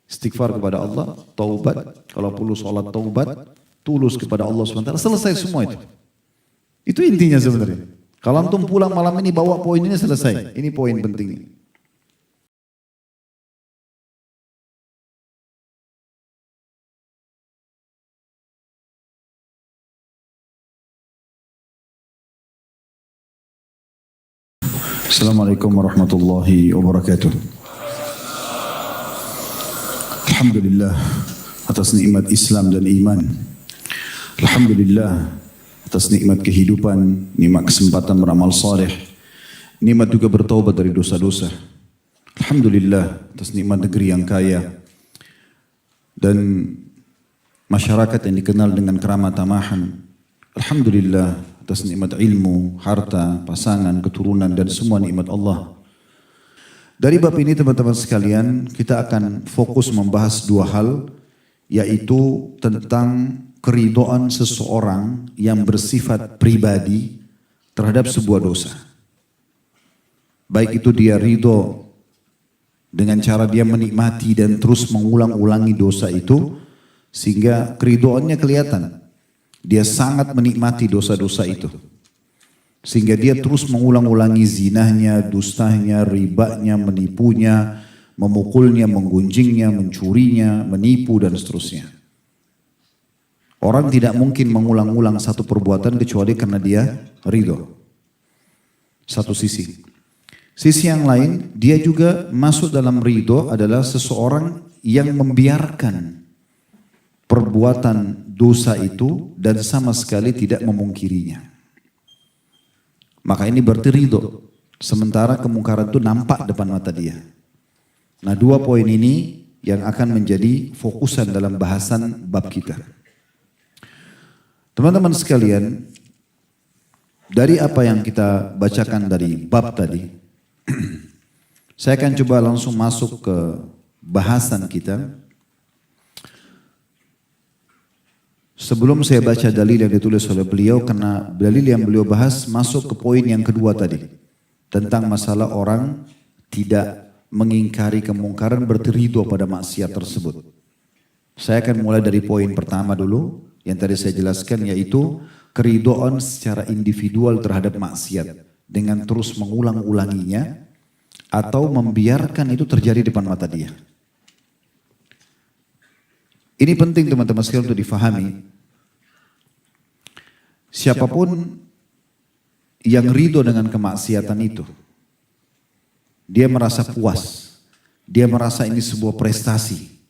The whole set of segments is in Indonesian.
Istighfar kepada Allah, taubat, kalau perlu sholat taubat, tulus kepada Allah SWT, selesai semua itu. Itu intinya sebenarnya. Kalau antum pulang malam ini bawa poin ini selesai. Ini poin pentingnya. Assalamualaikum warahmatullahi wabarakatuh. Alhamdulillah atas nikmat Islam dan iman. Alhamdulillah atas nikmat kehidupan, nikmat kesempatan beramal saleh, nikmat juga bertaubat dari dosa-dosa. Alhamdulillah atas nikmat negeri yang kaya dan masyarakat yang dikenal dengan keramah tamahan. Alhamdulillah atas nikmat ilmu, harta, pasangan, keturunan dan semua nikmat Allah. Dari bab ini teman-teman sekalian, kita akan fokus membahas dua hal, yaitu tentang keridhaan seseorang yang bersifat pribadi terhadap sebuah dosa. Baik itu dia ridho dengan cara dia menikmati dan terus mengulang-ulangi dosa itu, sehingga keridhaannya kelihatan. Dia sangat menikmati dosa-dosa itu. Sehingga dia terus mengulang-ulangi zinahnya, dustanya, ribanya, menipunya, memukulnya, menggunjingnya, mencurinya, menipu dan seterusnya. Orang tidak mungkin mengulang-ulang satu perbuatan kecuali karena dia ridho. Satu sisi. Sisi yang lain, dia juga masuk dalam ridho adalah seseorang yang membiarkan perbuatan dosa itu dan sama sekali tidak memungkirinya. Maka ini berarti ridho. Sementara kemungkaran itu nampak depan mata dia. Nah, dua poin ini yang akan menjadi fokusan dalam bahasan bab kita. Teman-teman sekalian, dari apa yang kita bacakan dari bab tadi, saya akan coba langsung masuk ke bahasan kita. Sebelum saya baca dalil yang ditulis oleh beliau, karena dalil yang beliau bahas masuk ke poin yang kedua tadi. Tentang masalah orang tidak mengingkari kemungkaran berarti ridho pada maksiat tersebut. Saya akan mulai dari poin pertama dulu, yang tadi saya jelaskan, yaitu keridhaan secara individual terhadap maksiat. Dengan terus mengulang-ulanginya, atau membiarkan itu terjadi depan mata dia. Ini penting teman-teman sekalian untuk difahami. Siapapun yang ridho dengan kemaksiatan itu, dia merasa puas. Dia merasa ini sebuah prestasi.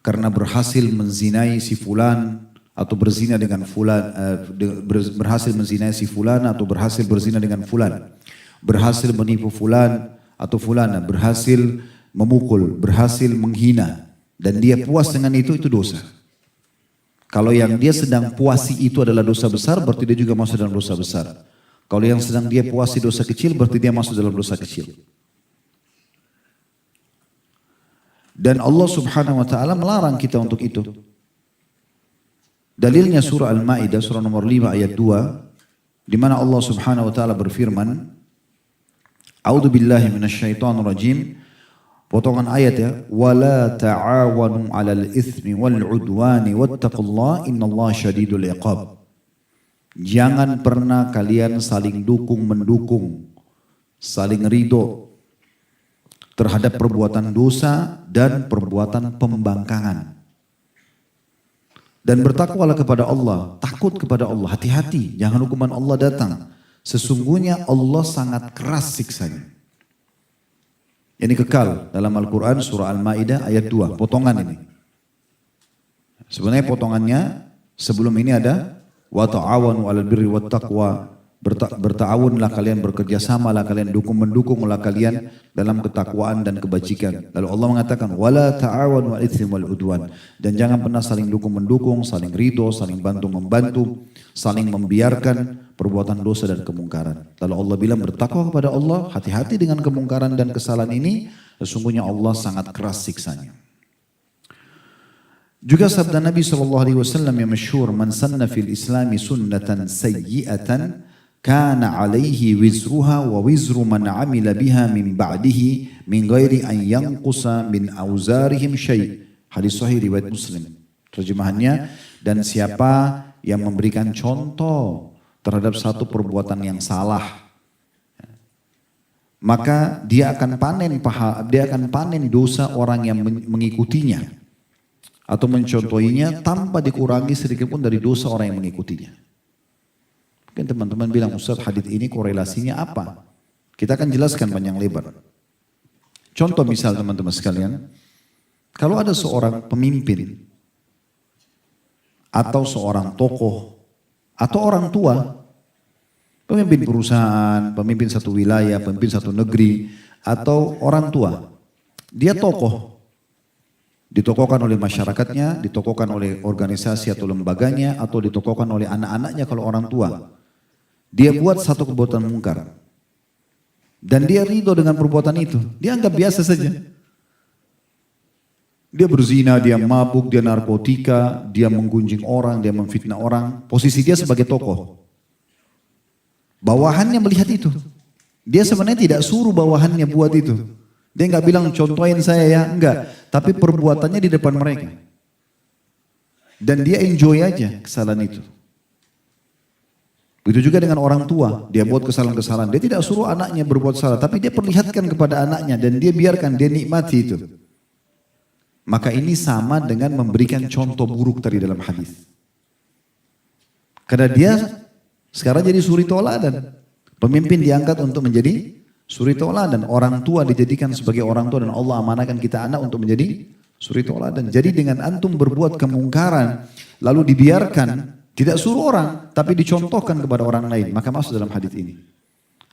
Karena berhasil menzinai si fulan, atau berzina dengan fulan, berhasil menzinai si fulan, atau berhasil berzina dengan fulan. Berhasil menipu fulan atau fulana, berhasil memukul, berhasil menghina. Dan dia puas dengan itu dosa. Kalau yang dia sedang puasi itu adalah dosa besar, berarti dia juga masuk dalam dosa besar. Kalau yang sedang dia puasi dosa kecil, berarti dia masuk dalam dosa kecil. Dan Allah Subhanahu wa taala melarang kita untuk itu. Dalilnya surah Al-Maidah, surah nomor 5 ayat 2, di mana Allah Subhanahu wa taala berfirman, A'udzu billahi minasyaitonir rajim. Potongan ayat ya, wala ta'awanu 'alal itsmi wal 'udwani wattaqullaha innallaha syadidul 'iqab. Jangan pernah kalian saling dukung-mendukung, saling ridho terhadap perbuatan dosa dan perbuatan pembangkangan. Dan bertakwalah kepada Allah, takut kepada Allah, hati-hati, jangan hukuman Allah datang. Sesungguhnya Allah sangat keras siksanya. Ini kekal dalam Al-Quran surah Al-Maidah ayat 2, potongan ini. Sebenarnya potongannya sebelum ini ada wa ta'awanu 'alal birri wat taqwa, berta'awunlah kalian, bekerjasamalah kalian, dukung-mendukunglah kalian dalam ketakwaan dan kebajikan. Lalu Allah mengatakan wala ta'awanu 'alal itsmi wal 'udwan, dan jangan pernah saling dukung-mendukung, saling ridho, saling bantu-membantu, saling membiarkan perbuatan dosa dan kemungkaran. Lalu Allah bilang bertakwa kepada Allah, hati-hati dengan kemungkaran dan kesalahan ini, sesungguhnya Allah sangat keras siksanya. Juga sabda Nabi SAW yang masyhur, man sanna fil islami sunnatan sayyi'atan kana alaihi wizruha wa wizru man amila biha min ba'dihi min ghairi an yanqusa min auzarihim syai'. Hadis sahih riwayat Muslim. Terjemahannya, dan siapa yang memberikan contoh terhadap satu perbuatan yang salah, maka dia akan panen dosa orang yang mengikutinya atau mencontohinya tanpa dikurangi sedikit pun dari dosa orang yang mengikutinya. Mungkin teman-teman bilang, Ustaz, hadits ini korelasinya apa? Kita akan jelaskan panjang lebar. Contoh misal teman-teman sekalian, kalau ada seorang pemimpin atau seorang tokoh atau orang tua, pemimpin perusahaan, pemimpin satu wilayah, pemimpin satu negeri, atau orang tua. Dia tokoh. Ditokohkan oleh masyarakatnya, ditokohkan oleh organisasi atau lembaganya, atau ditokohkan oleh anak-anaknya kalau orang tua. Dia buat satu perbuatan mungkar. Dan dia ridho dengan perbuatan itu. Dia anggap biasa saja. Dia berzina, dia mabuk, dia narkotika, dia menggunjing orang, dia memfitnah orang. Posisi dia sebagai tokoh. Bawahannya melihat itu. Dia sebenarnya tidak suruh bawahannya buat itu. Dia nggak bilang contohin saya ya, enggak. Tapi perbuatannya di depan mereka. Dan dia enjoy aja kesalahan itu. Begitu juga dengan orang tua, dia buat kesalahan-kesalahan. Dia tidak suruh anaknya berbuat salah, tapi dia perlihatkan kepada anaknya dan dia biarkan, dia nikmati itu. Maka ini sama dengan memberikan contoh buruk tadi dalam hadis. Karena dia sekarang jadi suri tauladan. Pemimpin diangkat untuk menjadi suri tauladan. Orang tua dijadikan sebagai orang tua dan Allah amanahkan kita anak untuk menjadi suri tauladan. Jadi dengan antum berbuat kemungkaran lalu dibiarkan, tidak suruh orang tapi dicontohkan kepada orang lain, maka masuk dalam hadis ini.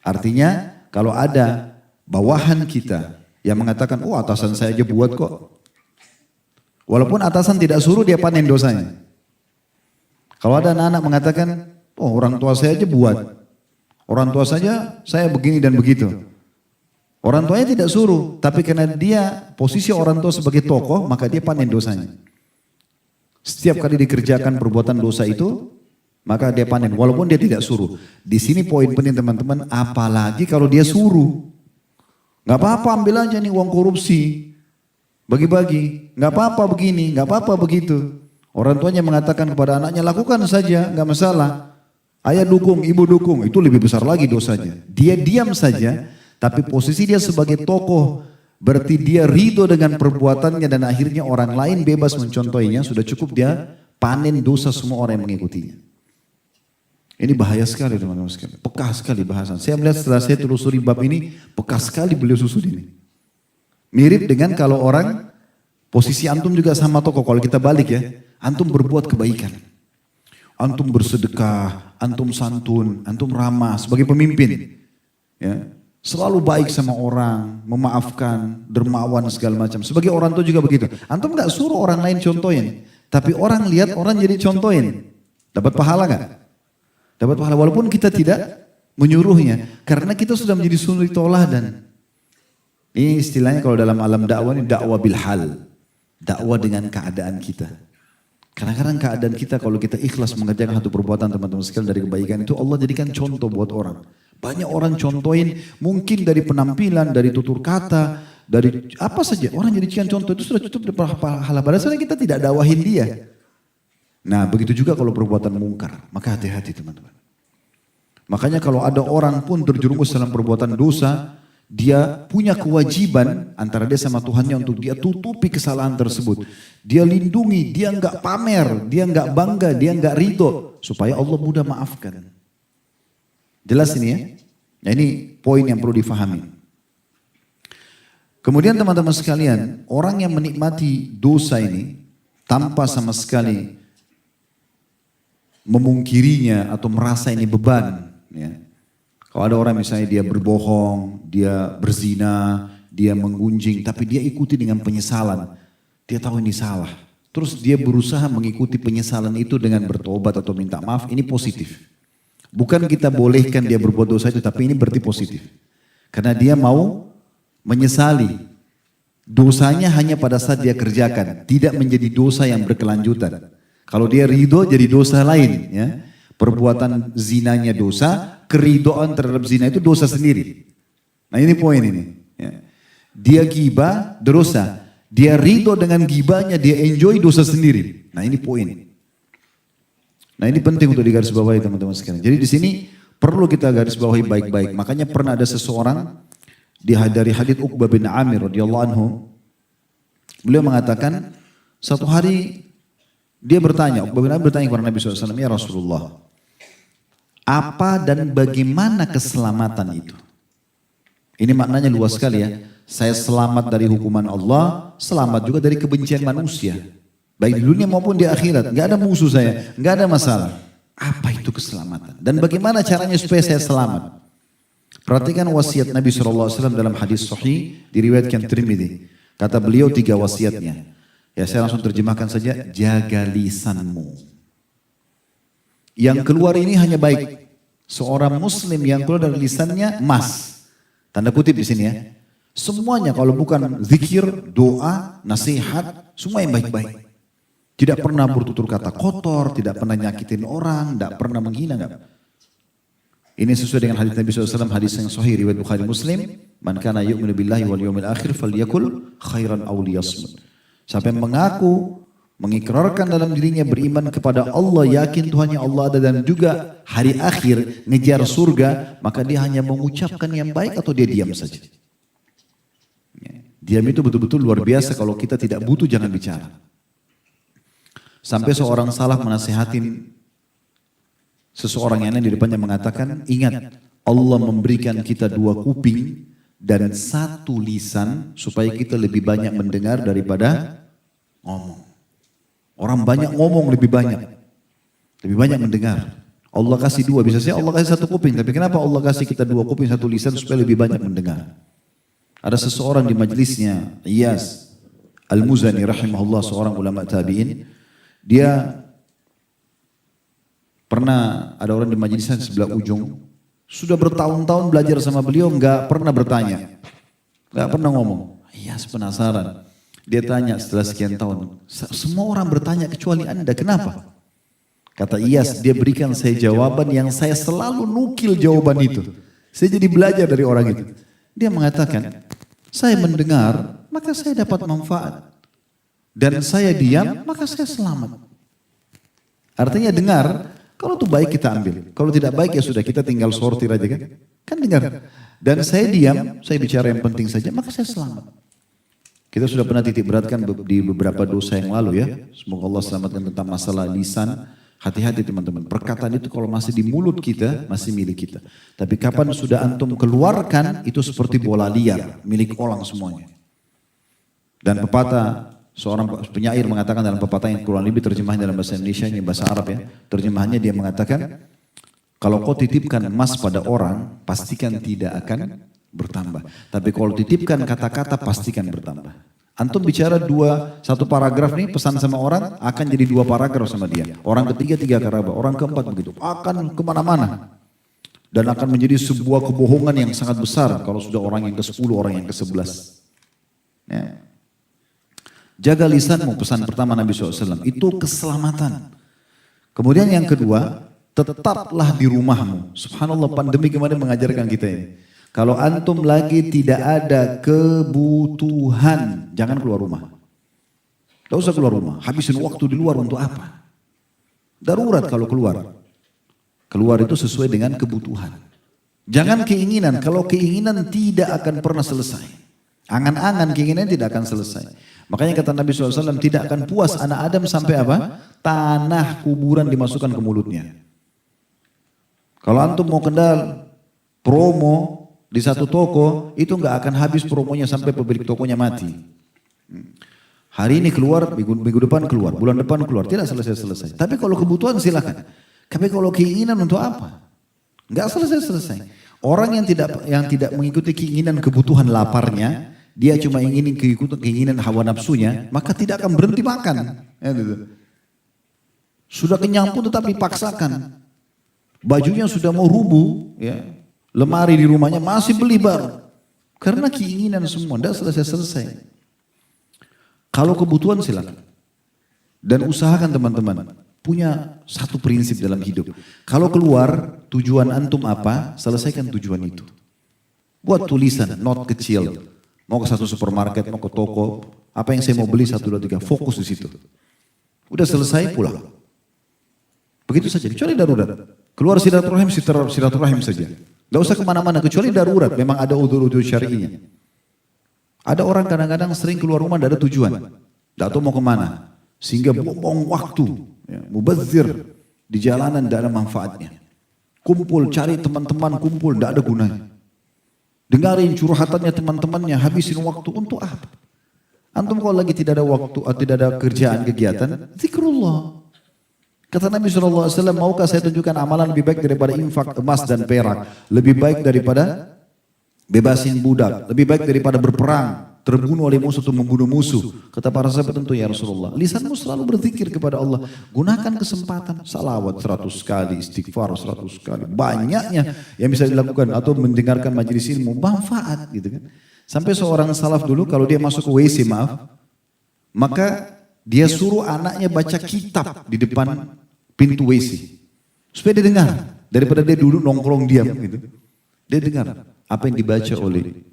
Artinya kalau ada bawahan kita yang mengatakan, oh atasan saya aja buat kok. Walaupun atasan tidak suruh, dia panen dosanya. Kalau ada anak-anak mengatakan, oh orang tua saya aja buat. Orang tua saja saya begini dan begitu. Orang tuanya tidak suruh, tapi karena dia posisi orang tua sebagai tokoh, maka dia panen dosanya. Setiap kali dikerjakan perbuatan dosa itu, maka dia panen. Walaupun dia tidak suruh. Di sini poin penting teman-teman, apalagi kalau dia suruh. Gak apa-apa ambil aja nih uang korupsi. Bagi-bagi, nggak apa-apa begini, nggak apa-apa begitu. Orang tuanya mengatakan kepada anaknya, lakukan saja, nggak masalah. Ayah dukung, ibu dukung, itu lebih besar lagi dosanya. Dia diam saja, tapi posisi dia sebagai tokoh, berarti dia ridho dengan perbuatannya dan akhirnya orang lain bebas mencontohinya, sudah cukup dia panen dosa semua orang yang mengikutinya. Ini bahaya sekali teman-teman sekalian, peka sekali bahasan. Saya melihat setelah saya telusuri bab ini, peka sekali beliau susun ini. Mirip dengan kalau orang, posisi antum juga sama tokoh, kalau kita balik ya, antum berbuat kebaikan. Antum bersedekah, antum santun, antum ramah sebagai pemimpin. Ya, selalu baik sama orang, memaafkan, dermawan segala macam. Sebagai orang tua juga begitu. Antum gak suruh orang lain contohin, tapi orang lihat orang jadi contohin. Dapat pahala gak? Dapat pahala walaupun kita tidak menyuruhnya. Karena kita sudah menjadi suri tauladan. Ini istilahnya kalau dalam alam dakwah ini dakwah bil hal. Dakwah dengan keadaan kita. Kadang-kadang keadaan kita kalau kita ikhlas mengerjakan satu perbuatan teman-teman sekalian dari kebaikan itu Allah jadikan contoh buat orang. Banyak orang contohin mungkin dari penampilan, dari tutur kata, dari apa saja. Orang jadikan contoh itu sudah cukup pahala. Padahal kita tidak dakwahin dia. Nah begitu juga kalau perbuatan mungkar. Maka hati-hati teman-teman. Makanya kalau ada orang pun terjerumus dalam perbuatan dosa, dia punya kewajiban antara dia sama Tuhannya untuk dia tutupi kesalahan tersebut. Dia lindungi, dia enggak pamer, dia enggak bangga, dia enggak ridho. Supaya Allah mudah maafkan. Jelas ini ya? Nah ini poin yang perlu difahami. Kemudian teman-teman sekalian, orang yang menikmati dosa ini tanpa sama sekali memungkirinya atau merasa ini beban. Ya. Kalau ada orang misalnya dia berbohong, dia berzina, dia menggunjing, tapi dia ikuti dengan penyesalan. Dia tahu ini salah. Terus dia berusaha mengikuti penyesalan itu dengan bertobat atau minta maaf, ini positif. Bukan kita bolehkan dia berbuat dosa itu, tapi ini berarti positif. Karena dia mau menyesali. Dosanya hanya pada saat dia kerjakan, tidak menjadi dosa yang berkelanjutan. Kalau dia ridho jadi dosa lain. Ya. Perbuatan zinanya dosa, keridoan terhadap zina itu dosa sendiri. Nah ini poin ini. Ya. Dia gibah dosa, Dia ridho dengan gibahnya, dia enjoy dosa sendiri. Nah ini poin. Nah ini penting untuk digarisbawahi teman-teman sekalian. Jadi di sini perlu kita garis bawahi baik-baik. Makanya pernah ada seseorang dari hadits Uqbah bin Amir radhiyallahu anhu. Beliau mengatakan satu hari dia bertanya, Uqbah bin Amir bertanya kepada Nabi SAW, ya Rasulullah, apa dan bagaimana keselamatan itu? Ini maknanya luas sekali ya. Saya selamat dari hukuman Allah, selamat juga dari kebencian manusia. Baik di dunia maupun di akhirat. Gak ada musuh saya, gak ada masalah. Apa itu keselamatan? Dan bagaimana caranya supaya saya selamat? Perhatikan wasiat Nabi SAW dalam hadis sahih diriwayatkan Tirmidzi. Kata beliau 3 wasiatnya. Ya saya langsung terjemahkan saja. Jaga lisanmu. Yang keluar ini hanya baik. Seorang muslim yang keluar dari lisannya emas. Tanda kutip di sini ya. Semuanya kalau bukan zikir, doa, nasihat, semua yang baik-baik. Tidak pernah bertutur kata kotor, tidak pernah nyakitin orang, tidak pernah menghina. Enggak. Ini sesuai dengan hadis Nabi SAW, hadis yang sahih riwayat Bukhari Muslim. Man kana yu'minu billahi wal yawmil akhir falyakul khairan aw liyasmut. Siapa yang mengaku, mengikrarkan dalam dirinya beriman kepada Allah, yakin Tuhannya Allah ada dan juga hari akhir, ngejar surga, maka dia hanya mengucapkan yang baik atau dia diam saja. Diam itu betul-betul luar biasa. Kalau kita tidak butuh jangan bicara. Sampai seorang salaf menasihatin seseorang yang lain di depannya mengatakan, ingat Allah memberikan kita 2 kuping dan 1 lisan supaya kita lebih banyak mendengar daripada ngomong. Orang banyak ngomong lebih banyak mendengar. Allah kasih 2, bisa saja Allah kasih 1 kuping, tapi kenapa Allah kasih kita 2 kuping 1 lisan supaya lebih banyak mendengar? Ada seseorang di majelisnya, Iyas Al-Muzani rahimahullah, seorang ulama tabi'in. Dia pernah ada orang di majelisnya sebelah ujung, sudah bertahun-tahun belajar sama beliau, nggak pernah bertanya, nggak pernah ngomong. Iyas penasaran, dia tanya setelah sekian tahun, semua orang bertanya kecuali Anda, kenapa? Kata Iyas, dia berikan saya jawaban yang saya selalu nukil jawaban itu. Saya jadi belajar dari orang itu. Dia mengatakan, saya mendengar, maka saya dapat manfaat. Dan saya diam, maka saya selamat. Artinya dengar, kalau itu baik kita ambil. Kalau tidak baik ya sudah, kita tinggal sortir aja kan. Kan dengar. Dan saya diam, saya bicara yang penting saja, maka saya selamat. Kita sudah pernah titik beratkan di beberapa dosa yang lalu ya. Semoga Allah selamatkan tentang masalah lisan. Hati-hati teman-teman, perkataan itu kalau masih di mulut kita, masih milik kita. Tapi kapan sudah antum keluarkan, itu seperti bola liar, milik orang semuanya. Dan pepatah, seorang penyair mengatakan dalam pepatah yang kurang lebih terjemahnya dalam bahasa Indonesia, ini bahasa Arab ya. Terjemahannya dia mengatakan, kalau kau titipkan emas pada orang, pastikan tidak akan bertambah. Tapi kalau titipkan kata-kata, pastikan bertambah. Antum bicara 1 paragraf nih pesan sama orang akan jadi 2 paragraf sama dia. Orang ketiga 3 paragraf, orang keempat begitu. Akan kemana-mana. Dan akan menjadi sebuah kebohongan yang sangat besar kalau sudah orang yang ke-10, orang yang ke-11. Ya. Jaga lisanmu, pesan pertama Nabi SAW. Itu keselamatan. Kemudian yang kedua, tetaplah di rumahmu. Subhanallah, pandemi kemarin mengajarkan kita ini. Kalau antum lagi tidak ada kebutuhan, jangan keluar rumah. Tidak usah keluar rumah, habisin waktu di luar untuk apa? Darurat kalau keluar. Keluar itu sesuai dengan kebutuhan. Jangan keinginan, kalau keinginan tidak akan pernah selesai. Angan-angan keinginan tidak akan selesai. Makanya kata Nabi SAW, tidak akan puas anak Adam sampai apa? Tanah kuburan dimasukkan ke mulutnya. Kalau antum mau kendal promo, di satu toko itu nggak akan habis promonya sampai pemilik tokonya mati. Hari ini keluar, minggu depan keluar, bulan depan keluar, tidak selesai-selesai. Tapi kalau kebutuhan silakan. Tapi kalau keinginan untuk apa? Nggak selesai-selesai. Orang yang tidak mengikuti keinginan kebutuhan laparnya, dia cuma ingin keinginan hawa nafsunya, maka tidak akan berhenti makan. Sudah kenyang pun tetap dipaksakan. Bajunya sudah mau rubuh, ya. Lemari di rumahnya masih beli baru. Karena keinginan semua, tidak selesai-selesai. Kalau kebutuhan silakan. Dan usahakan teman-teman, punya satu prinsip dalam hidup. Kalau keluar, tujuan antum apa, selesaikan tujuan itu. Buat tulisan, not kecil. Mau ke satu supermarket, mau ke toko, Apa yang saya mau beli 1, 2, 3. Fokus di situ. Udah selesai pulang. Begitu saja, kecuali darurat. Keluar silaturahim saja. Gak usah kemana-mana, kecuali darurat. Memang ada udzur-udzur syar'inya. Ada orang kadang-kadang sering keluar rumah tidak ada tujuan. Tidak tahu mau kemana. Sehingga buang waktu. Ya, mubazir. Di jalanan tidak ada manfaatnya. Kumpul, cari teman-teman, kumpul, tidak ada gunanya. Dengarin curhatannya teman-temannya, habisin waktu untuk apa? Antum kalau lagi tidak ada waktu atau tidak ada kerjaan, kegiatan, zikrullah. Kata Nabi SAW, maukah saya tunjukkan amalan lebih baik daripada infak emas dan perak? Lebih baik daripada bebasin budak, lebih baik daripada berperang, terbunuh oleh musuh atau membunuh musuh. Kata para sahabat, tentu ya Rasulullah. Lisanmu selalu berzikir kepada Allah. Gunakan kesempatan, salawat 100 kali, istighfar 100 kali. Banyaknya yang bisa dilakukan atau mendengarkan majelis ilmu, manfaat gitu kan. Sampai seorang salaf dulu kalau dia masuk ke WC maka dia suruh anaknya baca kitab di depan pintu WC. Supaya dia dengar. Daripada dia duduk nongkrong diam gitu. Dia dengar apa yang dibaca oleh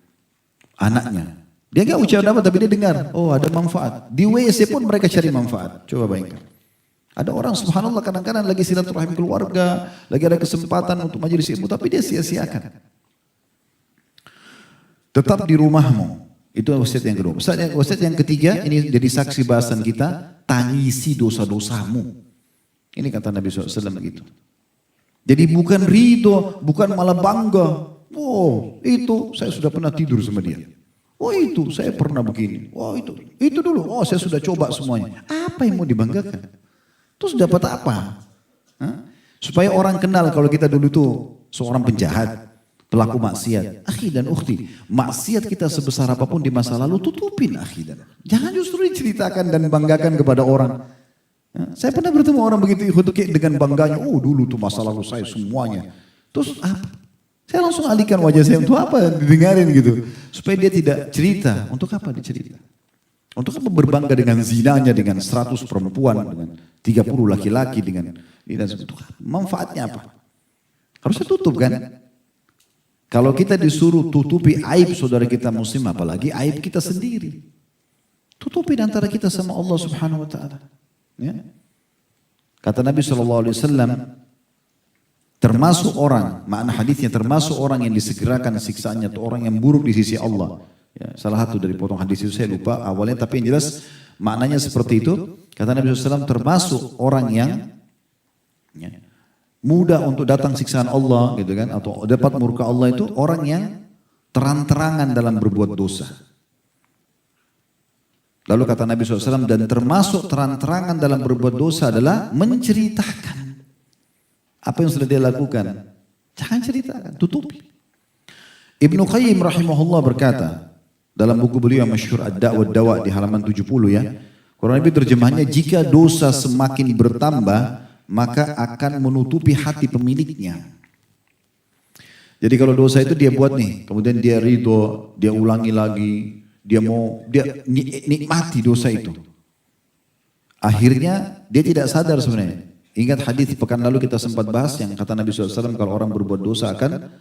anaknya. Dia gak ucap apa tapi dia dengar. Oh ada manfaat. Di WC pun mereka cari manfaat. Coba bayangkan. Ada orang subhanallah kadang-kadang lagi silaturahim keluarga. Lagi ada kesempatan untuk majelis ilmu tapi dia sia-siakan. Tetap di rumahmu. Itu wasiat yang kedua. Wasiat yang ketiga, ini jadi saksi bahasan kita, tangisi dosa-dosamu. Ini kata Nabi SAW begitu. Jadi bukan ridho, bukan malah bangga. Oh itu saya sudah pernah tidur sama dia. Oh itu saya pernah begini. Oh itu dulu. Oh saya sudah coba semuanya. Apa yang mau dibanggakan? Terus dapat apa? Hah? Supaya orang kenal kalau kita dulu tuh seorang penjahat. Pelaku maksiat, akhi dan ukhti, maksiat kita sebesar apapun di masa lalu tutupin akhi dan jangan justru diceritakan dan banggakan kepada orang. Saya pernah bertemu orang begitu dengan bangganya, oh dulu tuh masa lalu saya semuanya. Terus apa? Saya langsung alihkan wajah saya untuk apa didengarin gitu, supaya dia tidak cerita. Untuk apa dicerita? Untuk apa berbangga dengan zinanya, dengan 100 perempuan, dengan 30 laki-laki, dengan manfaatnya apa? Harusnya tutup kan? Kalau kita disuruh tutupi aib saudara kita muslim, apalagi aib kita sendiri. Tutupi antara kita sama Allah Subhanahu wa taala. Ya. Kata Nabi SAW, termasuk orang, makna hadisnya termasuk orang yang disegerakan siksaannya atau orang yang buruk di sisi Allah. Ya, salah satu dari potong hadis itu saya lupa awalnya, tapi yang jelas maknanya seperti itu. Kata Nabi SAW, termasuk orang yang mudah untuk datang siksaan Allah gitu kan, atau dapat murka Allah itu orang yang terang-terangan dalam berbuat dosa. Lalu kata Nabi SAW, dan termasuk terang-terangan dalam berbuat dosa adalah menceritakan apa yang sudah dia lakukan. Jangan ceritakan, tutupi. Ibnu Qayyim rahimahullah berkata dalam buku beliau yang masyhur Ad-Da' wad-Dawa di halaman 70 ya. Kurang lebih terjemahannya, jika dosa semakin bertambah maka akan menutupi hati pemiliknya. Jadi kalau dosa itu dia buat nih, kemudian dia ridho, dia ulangi lagi, dia nikmati dosa itu. Akhirnya dia tidak sadar sebenarnya. Ingat hadis pekan lalu kita sempat bahas yang kata Nabi SAW, kalau orang berbuat dosa akan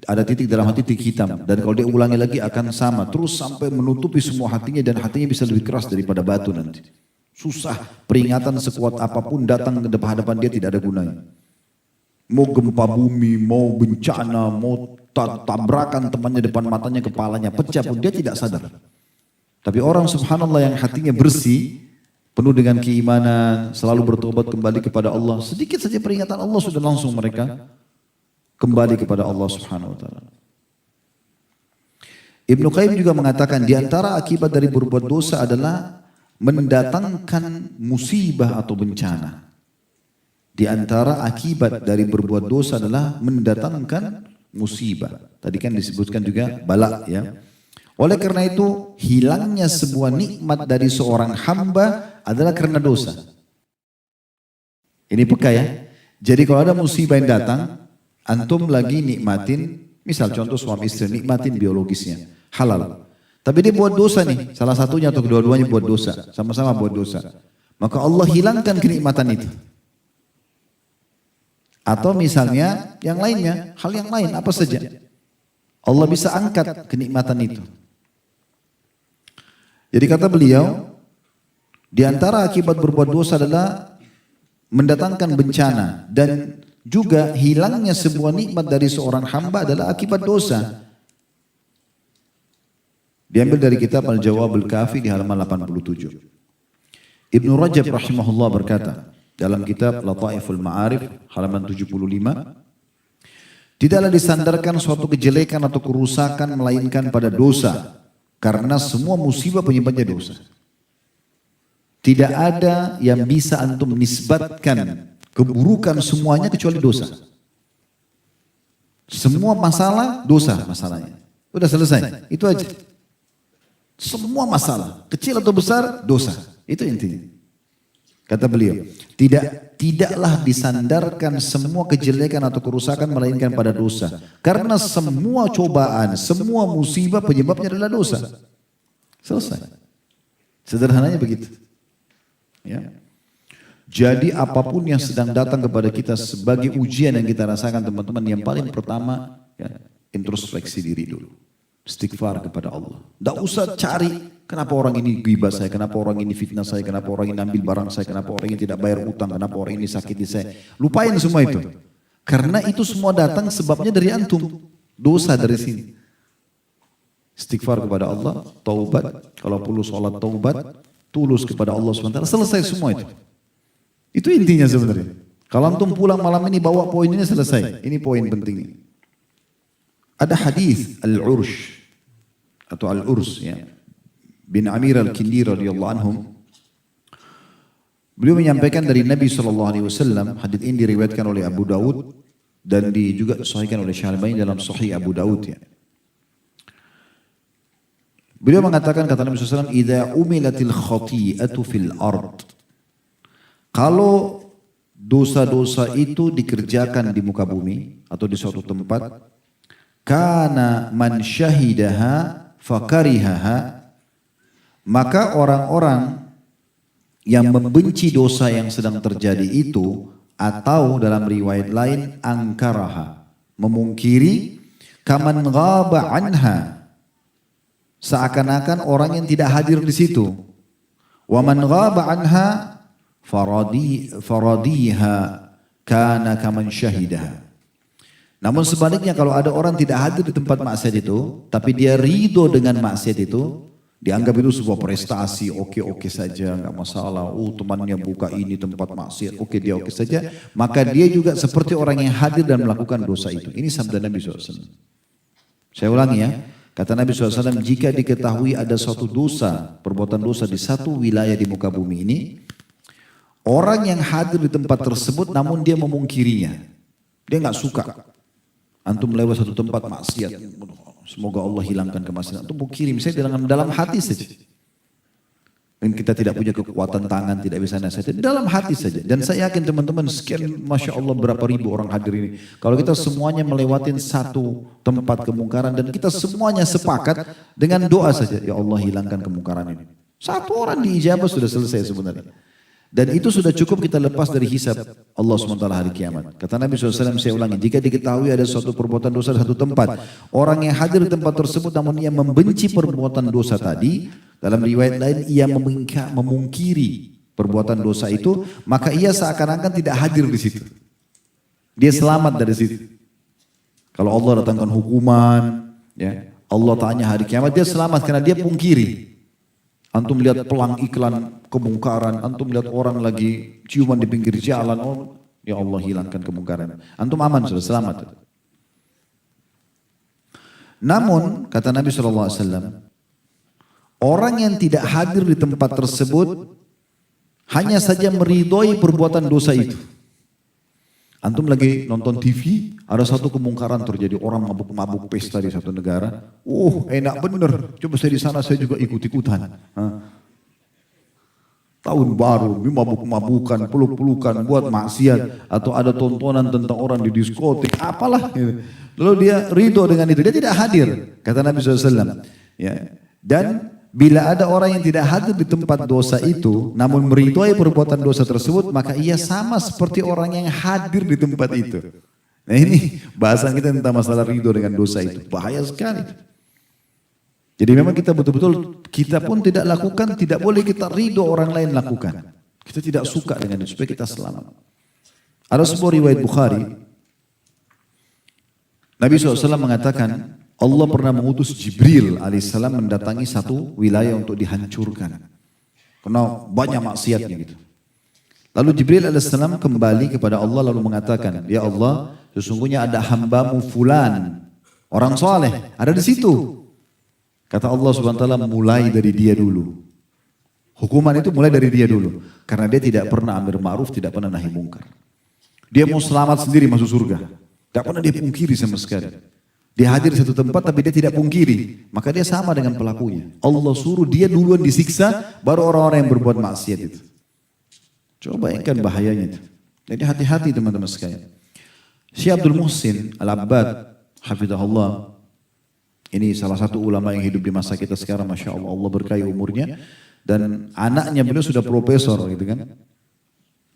ada titik dalam hati, titik hitam. Dan kalau dia ulangi lagi akan sama, terus sampai menutupi semua hatinya dan hatinya bisa lebih keras daripada batu nanti. Susah, peringatan sekuat apapun datang ke hadapan dia tidak ada gunanya. Mau gempa bumi, mau bencana, mau tabrakan temannya depan matanya, kepalanya pecah pun dia tidak sadar. Tapi orang subhanallah yang hatinya bersih, penuh dengan keimanan, selalu bertobat kembali kepada Allah, sedikit saja peringatan Allah sudah langsung mereka kembali kepada Allah Subhanahu wa taala. Ibnu Qayyim juga mengatakan di antara akibat dari berbuat dosa adalah mendatangkan musibah atau bencana. Di antara akibat dari berbuat dosa adalah mendatangkan musibah. Tadi kan disebutkan juga bala ya. Oleh karena itu hilangnya sebuah nikmat dari seorang hamba adalah karena dosa. Ini peka ya. Jadi kalau ada musibah yang datang, antum lagi nikmatin, misal contoh suami istri nikmatin biologisnya, halal. Tapi dia buat dosa nih, salah satunya atau kedua-duanya buat dosa, sama-sama buat dosa. Maka Allah hilangkan kenikmatan itu. Atau misalnya yang lainnya, hal yang lain apa saja. Allah bisa angkat kenikmatan itu. Jadi kata beliau, di antara akibat berbuat dosa adalah mendatangkan bencana dan juga hilangnya sebuah nikmat dari seorang hamba adalah akibat dosa. Diambil dari kitab Al-Jawabul Kafi di halaman 87. Ibnu Rajab rahimahullah berkata dalam kitab Lataiful Ma'arif halaman 75, tidaklah disandarkan suatu kejelekan atau kerusakan melainkan pada dosa, karena semua musibah penyebabnya dosa. Tidak ada yang bisa antum nisbatkan keburukan semuanya kecuali dosa. Semua masalah dosa masalahnya. Udah selesai, itu aja. Semua masalah, kecil atau besar, dosa. Itu intinya. Kata beliau, tidaklah disandarkan semua kejelekan atau kerusakan melainkan pada dosa. Karena semua cobaan, semua musibah penyebabnya adalah dosa. Selesai. Sederhananya begitu. Ya. Jadi apapun yang sedang datang kepada kita sebagai ujian yang kita rasakan teman-teman, yang paling pertama ya, introspeksi diri dulu. Istighfar kepada Allah. Tidak usah cari kenapa orang ini ghibah saya, kenapa orang ini fitnah saya, kenapa orang ini ambil barang saya, kenapa orang ini tidak bayar utang, kenapa orang ini sakiti saya. Lupain semua itu. Karena itu semua datang sebabnya dari antum. Dosa dari sini. Istighfar kepada Allah, taubat. Kalau perlu sholat taubat, tulus kepada Allah SWT. Selesai semua itu. Itu intinya sebenarnya. Kalau antum pulang malam ini bawa poin ini selesai. Ini poin pentingnya. Ada hadis Al-Ursh atau Al-Urs ya, bin Amir Al-Kindi radhiyallahu anhum. Beliau menyampaikan dari Nabi SAW, hadis ini diriwayatkan oleh Abu Daud dan juga disahihkan oleh Syalbani dalam Sahih Abu Daud ya. Beliau mengatakan, kata Nabi SAW, "Idza umilatil khati'atu fil ard." Kalau dosa-dosa itu dikerjakan di muka bumi atau di suatu tempat, kana man syahidaha fakarihaha, maka orang-orang yang membenci dosa yang sedang terjadi itu, atau dalam riwayat lain angkaraha, memungkiri, kaman ghaba anha, seakan-akan orang yang tidak hadir di situ. Wa man ghaba anha faradiha kana kaman syahidaha. Namun sebaliknya kalau ada orang tidak hadir di tempat maksiat itu, tapi dia ridho dengan maksiat itu, dianggap itu sebuah prestasi, oke saja, nggak masalah. Temannya buka ini tempat maksiat, dia oke saja. Maka dia juga seperti orang yang hadir dan melakukan dosa itu. Ini sabda Nabi SAW. Saya ulangi ya, kata Nabi SAW, jika diketahui ada suatu dosa, perbuatan dosa di satu wilayah di muka bumi ini, orang yang hadir di tempat tersebut namun dia memungkirinya, dia nggak suka. Antum lewat satu tempat maksiat, semoga Allah hilangkan kemaksiatan. Antum mungkiri, misalnya dalam hati saja. Dan kita tidak punya kekuatan tangan, tidak bisa nasihat, dalam hati saja. Dan saya yakin teman-teman, sekian Masya Allah berapa ribu orang hadir ini. Kalau kita semuanya melewatin satu tempat kemungkaran dan kita semuanya sepakat dengan doa saja, ya Allah hilangkan kemungkaran ini. Satu orang diijabah sudah selesai sebenarnya. Dan itu sudah cukup kita lepas dari hisab Allah SWT hari kiamat. Kata Nabi SAW, saya ulangi, jika diketahui ada suatu perbuatan dosa di satu tempat, orang yang hadir di tempat tersebut namun ia membenci perbuatan dosa tadi, dalam riwayat lain ia memungkiri perbuatan dosa itu, maka ia seakan-akan tidak hadir di situ. Dia selamat dari situ. Kalau Allah datangkan hukuman, ya, Allah tanya hari kiamat, dia selamat karena dia pungkiri. Antum lihat pelang iklan kemungkaran, antum lihat orang lagi ciuman di pinggir jalan, oh ya Allah hilangkan kemungkaran. Antum aman sudah selamat. Namun kata Nabi SAW, orang yang tidak hadir di tempat tersebut hanya saja meridhoi perbuatan dosa itu. Antum lagi nonton TV, ada satu kemungkaran terjadi, orang mabuk-mabuk pesta di satu negara. Enak bener, coba saya di sana saya juga ikut-ikutan. Tahun baru, mabuk-mabukan, peluk-pelukan, buat maksiat. Atau ada tontonan tentang orang di diskotik, apalah. Lalu dia ridho dengan itu, dia tidak hadir. Kata Nabi SAW. Ya. Dan bila ada orang yang tidak hadir di tempat dosa itu, namun meridhoi perbuatan dosa tersebut, maka ia sama seperti orang yang hadir di tempat itu. Nah ini bahasan kita tentang masalah ridho dengan dosa itu. Bahaya sekali. Jadi memang kita betul-betul, kita pun tidak lakukan, tidak boleh kita ridho orang lain lakukan. Kita tidak suka dengan itu, supaya kita selamat. Ada sebuah riwayat Bukhari, Nabi SAW mengatakan, Allah pernah mengutus Jibril alaihissalam mendatangi satu wilayah untuk dihancurkan. Karena banyak maksiatnya gitu. Lalu Jibril alaihissalam kembali kepada Allah lalu mengatakan, ya Allah, sesungguhnya ada hambamu fulan, orang soleh, ada di situ. Kata Allah Subhanahu wa taala, mulai dari dia dulu. Hukuman itu mulai dari dia dulu. Karena dia tidak pernah amir ma'ruf, tidak pernah nahi mungkar. Dia mau selamat sendiri masuk surga. Tidak pernah dia pungkiri sama sekali. Dia hadir di satu tempat tapi dia tidak pungkiri. Maka dia sama dengan pelakunya. Allah suruh dia duluan disiksa, baru orang-orang yang berbuat maksiat itu. Coba bayangkan bahayanya itu. Jadi hati-hati teman-teman sekalian. Syekh Abdul Muhsin Al-Abbad, hafizahullah. Ini salah satu ulama yang hidup di masa kita sekarang, Masya Allah, Allah berkahi umurnya. Dan anaknya beliau sudah profesor gitu kan.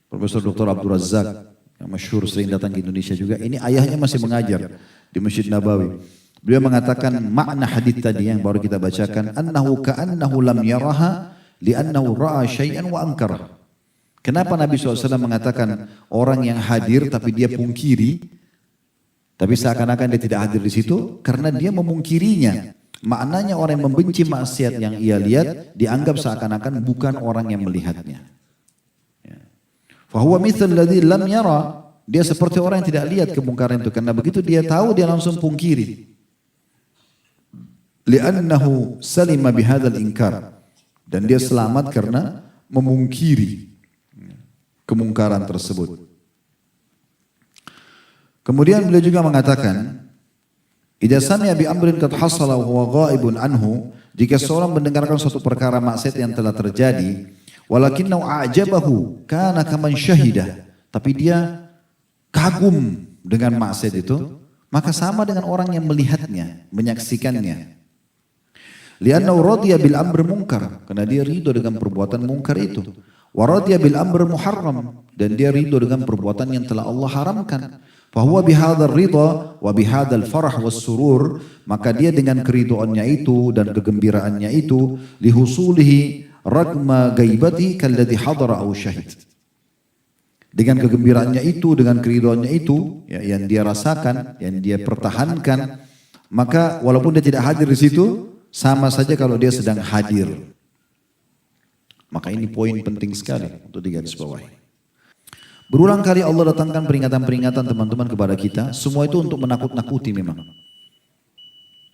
Profesor Dr. Abdul Razak, yang masyhur sering datang ke Indonesia juga. Ini ayahnya masih mengajar di Masjid Nabawi. Beliau mengatakan makna hadits tadi yang baru kita bacakan, annahu ka'annahu lam yaraha li'annahu ra'a syai'an wa ankara. Kenapa Nabi SAW mengatakan orang yang hadir tapi dia pungkiri, tapi seakan-akan dia tidak hadir di situ karena dia memungkirinya. Maknanya orang yang membenci maksiat yang ia lihat dianggap seakan-akan bukan orang yang melihatnya. Fahuwa mithal ladzi lam yara, dia seperti orang yang tidak lihat kemungkaran itu, karena begitu dia tahu dia langsung pungkiri. Li'annahu salima bihadzal inkar, dan dia selamat karena memungkiri kemungkaran tersebut. Kemudian beliau juga mengatakan, idza sami'a bi amrin qad hasala wa huwa ghaibun anhu, jika seorang mendengarkan suatu perkara maksiat yang telah terjadi, walakinnahu a'jabahu kana kaman syahida, tapi dia kagum dengan maksiat itu, maka sama dengan orang yang melihatnya, menyaksikannya. Li'annahu radiya bil amr munkar, karena dia ridho dengan perbuatan mungkar itu. Wa radiya bil amr muharram, dan dia ridho dengan perbuatan yang telah Allah haramkan. Fahuwa bihadzal ridha wa bihadzal farah was surur, maka dia dengan keridhoannya itu dan kegembiraannya itu, lihusulihi ragma gaibati kalladhi hadara au syahid. Dengan kegembiraannya itu, dengan keridhoannya itu, ya, yang dia rasakan, yang dia pertahankan, maka walaupun dia tidak hadir di situ, sama saja kalau dia sedang hadir. Maka ini poin penting sekali untuk digarisbawahi. Berulang kali Allah datangkan peringatan-peringatan teman-teman kepada kita, semua itu untuk menakut-nakuti memang.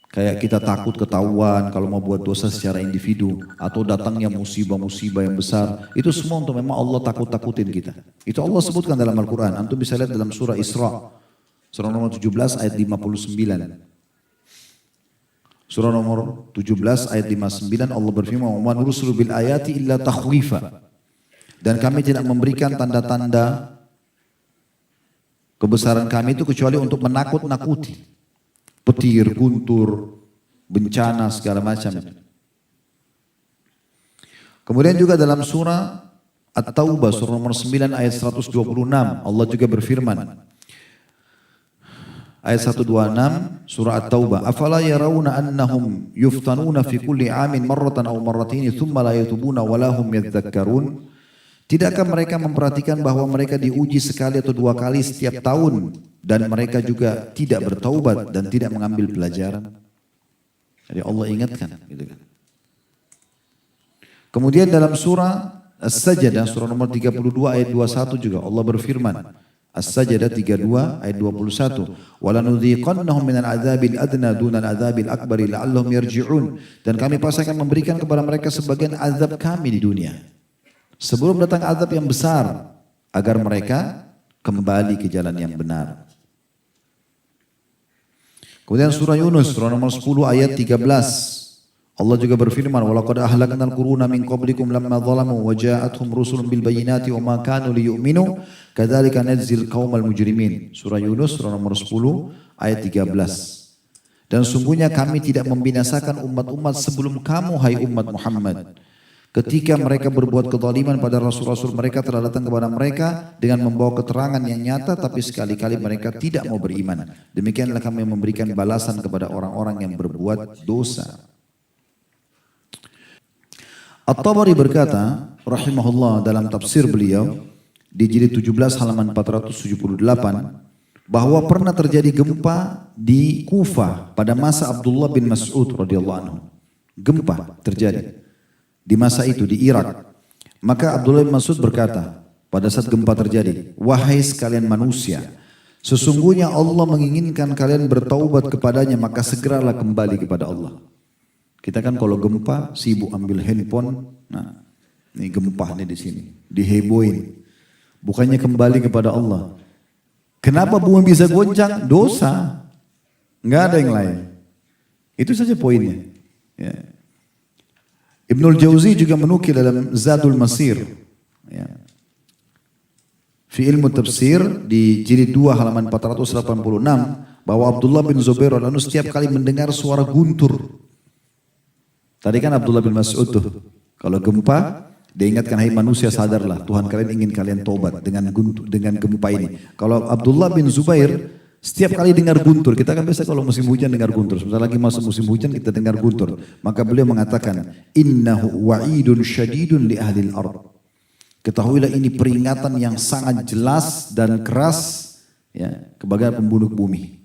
Kayak kita takut ketahuan kalau mau buat dosa secara individu, atau datangnya musibah-musibah yang besar, itu semua untuk memang Allah takut-takutin kita. Itu Allah sebutkan dalam Al-Quran, antum bisa lihat dalam surah Isra, surah nomor 17 ayat 59. Surah nomor 17 ayat 59 Allah berfirman, "Wa man rusulu bil ayati illa takhwifa." Dan kami tidak memberikan tanda-tanda kebesaran kami itu kecuali untuk menakut-nakuti. Petir, guntur, bencana segala macam. Kemudian juga dalam surah At-Taubah surah nomor 9 ayat 126 Allah juga berfirman. Ayat 126 surah At-Taubah, afala yarawna annahum yuftanuna fi kulli amin marratan aw marrataini thumma la yatubuna wa lahum yadhakkarun. Tidakkah mereka memperhatikan bahwa mereka diuji sekali atau dua kali setiap tahun dan mereka juga tidak bertaubat dan tidak mengambil pelajaran? Jadi Allah ingatkan, gitu kan. Kemudian dalam surah As-Sajdah surah nomor 32 ayat 21 juga Allah berfirman. As-Sajdah 32 ayat 21. Walanudhiqannahum minal adzabil adna dunal adzabil akbari la'allahum yarji'un. Dan kami pasti akan memberikan kepada mereka sebagian azab kami di dunia sebelum datang azab yang besar, agar mereka kembali ke jalan yang benar. Kemudian surah Yunus surah nomor 10 ayat 13 Allah juga berfirman, walaqad ahlaknal quruna min qablikum lamma zalamu wa ja'atuhum rusulun bil bayyinati wa ma kanu liyu'minu kadzalika najzil qaumal mujrimin. Surah Yunus surah nomor 10 ayat 13. Dan sungguhnya kami tidak membinasakan umat-umat sebelum kamu hai umat Muhammad. Ketika mereka berbuat kezaliman pada rasul-rasul mereka telah datang kepada mereka dengan membawa keterangan yang nyata, tapi sekali-kali mereka tidak mau beriman. Demikianlah kami memberikan balasan kepada orang-orang yang berbuat dosa. At-Tabari berkata, rahimahullah, dalam tafsir beliau di jilid 17 halaman 478, bahwa pernah terjadi gempa di Kufah pada masa Abdullah bin Mas'ud radhiyallahu anhu. Gempa terjadi di masa itu di Irak. Maka Abdullah bin Mas'ud berkata pada saat gempa terjadi, wahai sekalian manusia, sesungguhnya Allah menginginkan kalian bertaubat kepadanya, maka segeralah kembali kepada Allah. Kita kan kalau gempa sibuk ambil handphone, nah ini gempa nih di sini, diheboin. Bukannya kembali kepada Allah. Kenapa bumi bisa goncang? Dosa. Nggak ada yang lain. Itu saja poinnya. Ya. Ibnul Jauzi juga menukil dalam Zadul Masir. Ya. Fi ilmu tafsir di jilid 2 halaman 486 bahwa Abdullah bin Zubair radhiyallahu anhu setiap kali mendengar suara guntur. Tadi kan Abdullah bin Mas'ud tuh, kalau gempa, dia ingatkan, hai manusia sadarlah, Tuhan kalian ingin kalian tobat dengan gempa ini. Kalau Abdullah bin Zubair, setiap kali dengar guntur, kita kan biasa kalau musim hujan dengar guntur, sebentar lagi masuk musim hujan kita dengar guntur. Maka beliau mengatakan, innahu wa'idun syadidun li ahlil ard. Ketahuilah ini peringatan yang sangat jelas dan keras ya, kepada penduduk bumi.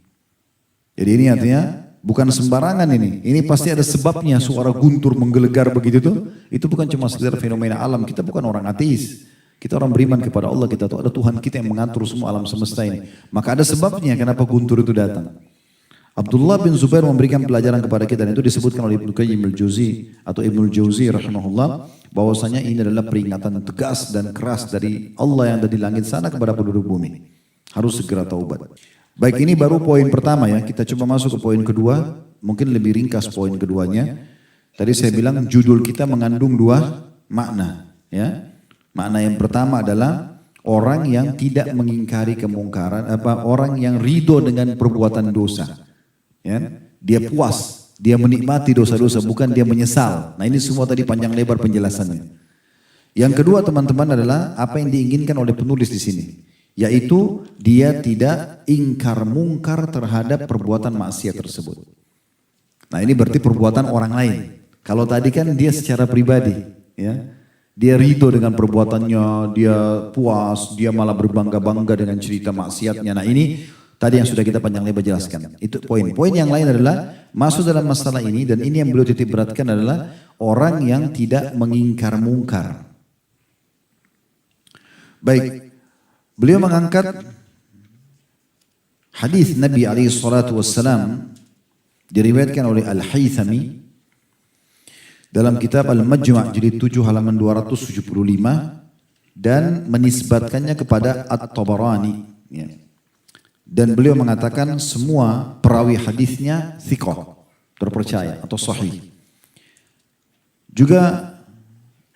Jadi ini artinya, bukan sembarangan ini pasti ada sebabnya suara guntur menggelegar begitu tuh. Itu bukan cuma sekedar fenomena alam, kita bukan orang ateis. Kita orang beriman kepada Allah, kita tahu ada Tuhan kita yang mengatur semua alam semesta ini. Maka ada sebabnya kenapa guntur itu datang. Abdullah bin Zubair memberikan pelajaran kepada kita, dan itu disebutkan oleh Ibnu Qayyim al-Jauzi atau Ibnu Jauzi rahimahullah, bahwasanya ini adalah peringatan tegas dan keras dari Allah yang ada di langit sana kepada penduduk bumi. Harus segera taubat. Baik, ini baru poin pertama ya, kita coba masuk ke poin kedua, mungkin lebih ringkas poin keduanya. Tadi saya bilang judul kita mengandung dua makna ya. Makna yang pertama adalah orang yang tidak mengingkari kemungkaran, orang yang ridho dengan perbuatan dosa. Ya, dia puas, dia menikmati dosa-dosa, bukan dia menyesal. Nah ini semua tadi panjang lebar penjelasannya. Yang kedua teman-teman adalah apa yang diinginkan oleh penulis di sini. Yaitu dia tidak ingkar mungkar terhadap perbuatan maksiat tersebut. Nah ini berarti perbuatan orang lain. Kalau tadi kan dia secara pribadi, ya, dia ridho dengan perbuatannya, dia puas, dia malah berbangga-bangga dengan cerita maksiatnya. Nah ini tadi yang sudah kita panjang lebar jelaskan. Itu poin. Poin yang lain adalah masuk dalam masalah ini, dan ini yang beliau titik beratkan adalah orang yang tidak mengingkar mungkar. Baik. Beliau mengangkat hadis Nabi SAW diriwayatkan oleh Al-Haythami dalam kitab Al-Majmu' jilid 7 halaman 275 dan menisbatkannya kepada At-Tabarani. Ya. Dan beliau mengatakan semua perawi hadisnya thiqah, terpercaya atau sahih. Juga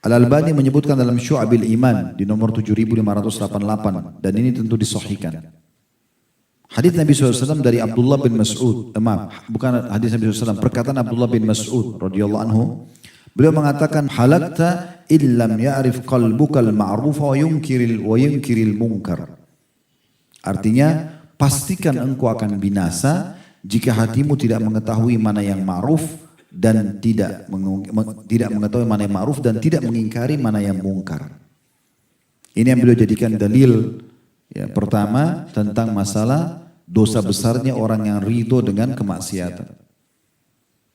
Al-Albani menyebutkan dalam Syu'abil Iman di nomor 7588 dan ini tentu disahihkan. Hadis Nabi SAW dari Abdullah bin Mas'ud, bukan hadis Nabi SAW, perkataan Abdullah bin Mas'ud radhiyallahu anhu. Beliau mengatakan, halakta illam ya'rif qalbukal ma'rufa wa yunkiril munkar. Artinya, pastikan engkau akan binasa jika hatimu tidak mengetahui mana yang ma'ruf dan tidak mengetahui mana yang ma'ruf dan tidak mengingkari mana yang mungkar. Ini yang beliau jadikan dalil ya, pertama tentang masalah dosa besarnya orang yang ridho dengan kemaksiatan.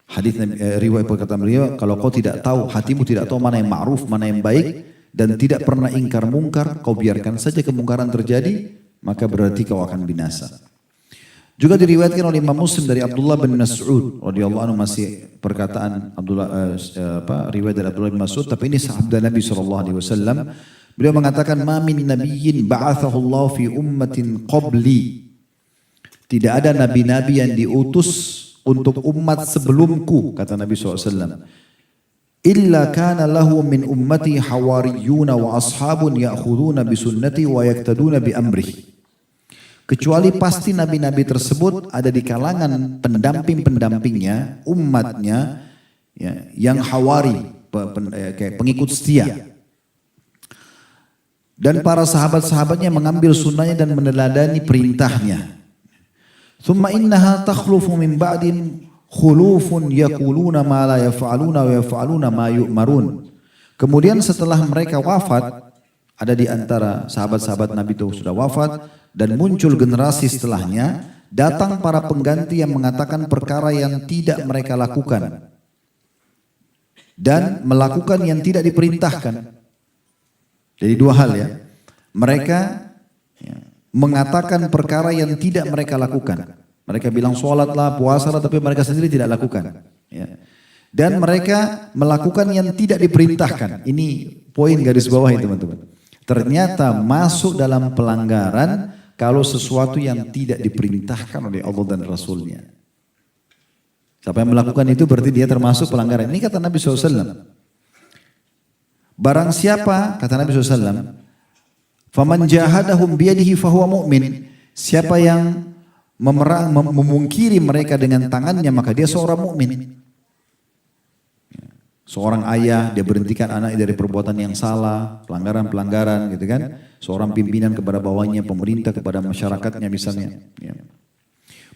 Hadis riwayat perkataan beliau, kalau kau tidak tahu, hatimu tidak tahu mana yang ma'ruf, mana yang baik dan tidak pernah ingkar mungkar, kau biarkan saja kemungkaran terjadi, maka berarti kau akan binasa. Juga diriwayatkan oleh Imam Muslim dari Abdullah bin Mas'ud radhiyallahu anhu, masih perkataan riwayat dari Abdullah bin Mas'ud, tapi ini sabda Nabi SAW. Beliau mengatakan, ma min nabiyyin ba'athahu Allah fi ummatin qabli. Tidak ada nabi-nabi yang diutus untuk umat sebelumku, kata Nabi SAW. Illa kana lahu min ummati hawariyuna wa ashabun ya'khuduna bi sunnati wa yaktaduna bi amrih. Kecuali pasti nabi-nabi tersebut ada di kalangan pendamping-pendampingnya, umatnya ya, yang hawari, kayak pengikut setia. Dan para sahabat-sahabatnya mengambil sunnahnya dan meneladani perintahnya. Thumma innaha takhlufu min ba'din khulufun yaquluna ma la yaf'aluna wa yaf'aluna ma yu'marun. Kemudian setelah mereka wafat, ada di antara sahabat-sahabat Nabi itu sudah wafat dan muncul generasi setelahnya, datang para pengganti yang mengatakan perkara yang tidak mereka lakukan dan melakukan yang tidak diperintahkan. Jadi dua hal ya. Mereka mengatakan perkara yang tidak mereka lakukan. Mereka bilang sholatlah, puasalah, tapi mereka sendiri tidak lakukan. Dan mereka melakukan yang tidak diperintahkan. Ini poin garis bawah itu teman-teman. Ternyata masuk dalam pelanggaran kalau sesuatu yang tidak diperintahkan oleh Allah dan Rasulnya. Siapa yang melakukan itu berarti dia termasuk pelanggaran. Ini kata Nabi SAW. Barang siapa, kata Nabi SAW, faman jahadahum biyadihi fahuwa mu'min. Siapa yang memungkiri mereka dengan tangannya, maka dia seorang mukmin. Seorang ayah, dia berhentikan anaknya dari perbuatan yang salah, pelanggaran-pelanggaran gitu kan. Seorang pimpinan kepada bawahnya, pemerintah kepada masyarakatnya misalnya.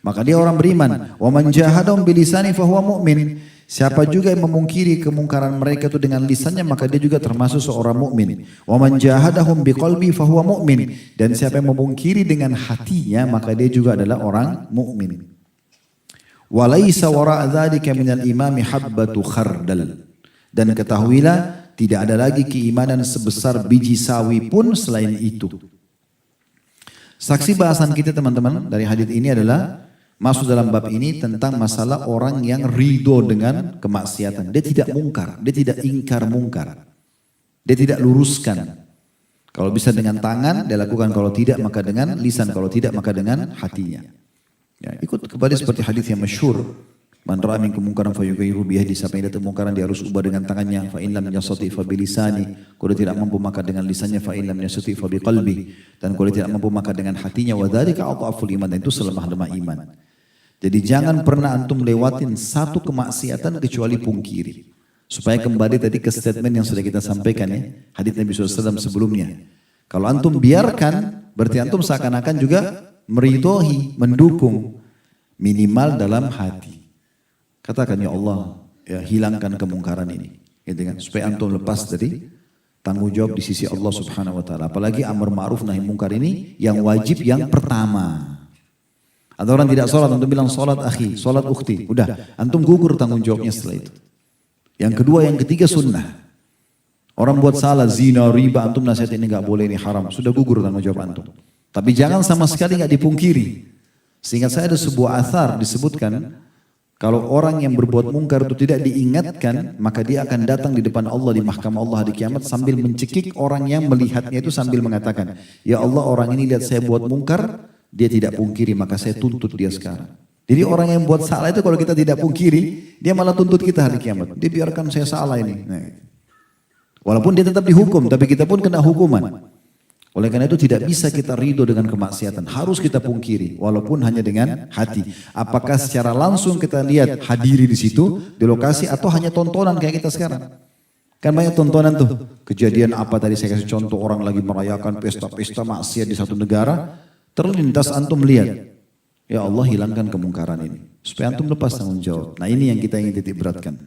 Maka dia orang beriman. Wa man jahadahum bilisani fahuwa mu'min. Siapa juga yang memungkiri kemungkaran mereka itu dengan lisannya, maka dia juga termasuk seorang mukmin. Wa man jahadahum biqalbi fahuwa mu'min. Dan siapa yang memungkiri dengan hatinya, maka dia juga adalah orang mukmin. Wa laisa wara' dzalika minal imami habbatu khardal. Dan ketahuilah tidak ada lagi keimanan sebesar biji sawi pun selain itu. Saksi bahasan kita teman-teman dari hadis ini adalah masuk dalam bab ini tentang masalah orang yang ridho dengan kemaksiatan. Dia tidak mungkar, dia tidak ingkar mungkar. Dia tidak luruskan. Kalau bisa dengan tangan dia lakukan, kalau tidak maka dengan lisan, kalau tidak maka dengan hatinya. Ya, ikut kembali seperti hadis yang masyhur. Man ra'a minkum munkaran falyughayyirhu biyadihi, siapa yang lihat kemungkaran dia harus ubah dengan tangannya. Fa in lam yastati' fa bilisani, kalau tidak mampu maka dengan lisannya. Fa in lam yastati' fa biqalbi, dan kalau tidak mampu maka dengan hatinya. Wa dzalika adhaful iman, dan itu selemah-lemah iman. Jadi jangan pernah antum lewatin satu kemaksiatan kecuali pungkiri. Supaya kembali tadi ke statement yang sudah kita sampaikan ya, hadits Nabi SAW sebelumnya. Kalau antum biarkan, berarti antum seakan-akan juga meridhoi, mendukung, minimal dalam hati. Katakan ya Allah, ya hilangkan kemungkaran ini, gitu kan? Supaya antum lepas dari tanggung jawab di sisi Allah Subhanahu Wa Taala. Apalagi amar ma'ruf nahi mungkar ini yang wajib yang pertama. Ada orang tidak sholat, antum bilang sholat akhi, sholat ukhti, udah, antum gugur tanggung jawabnya setelah itu. Yang kedua, yang ketiga sunnah. Orang buat salah, zina, riba, antum nasihat ini nggak boleh, ini haram, sudah gugur tanggung jawab antum. Tapi jangan sama sekali nggak dipungkiri. Seingat saya ada sebuah athar disebutkan, kalau orang yang berbuat mungkar itu tidak diingatkan, maka dia akan datang di depan Allah di mahkamah Allah di kiamat sambil mencekik orang yang melihatnya itu sambil mengatakan, ya Allah, orang ini lihat saya buat mungkar, dia tidak pungkiri, maka saya tuntut dia sekarang. Jadi orang yang buat salah itu kalau kita tidak pungkiri, dia malah tuntut kita hari kiamat. Dia biarkan saya salah ini. Nah, walaupun dia tetap dihukum, tapi kita pun kena hukuman. Oleh karena itu tidak bisa kita ridho dengan kemaksiatan. Harus kita pungkiri, walaupun hanya dengan hati. Apakah secara langsung kita lihat hadiri di situ, di lokasi, atau hanya tontonan kayak kita sekarang. Kan banyak tontonan tuh. Kejadian apa tadi saya kasih contoh, orang lagi merayakan pesta-pesta maksiat di satu negara. Terlintas antum lihat. Ya Allah, hilangkan kemungkaran ini. Supaya antum lepas tanggung jawab. Nah ini yang kita ingin titik beratkan.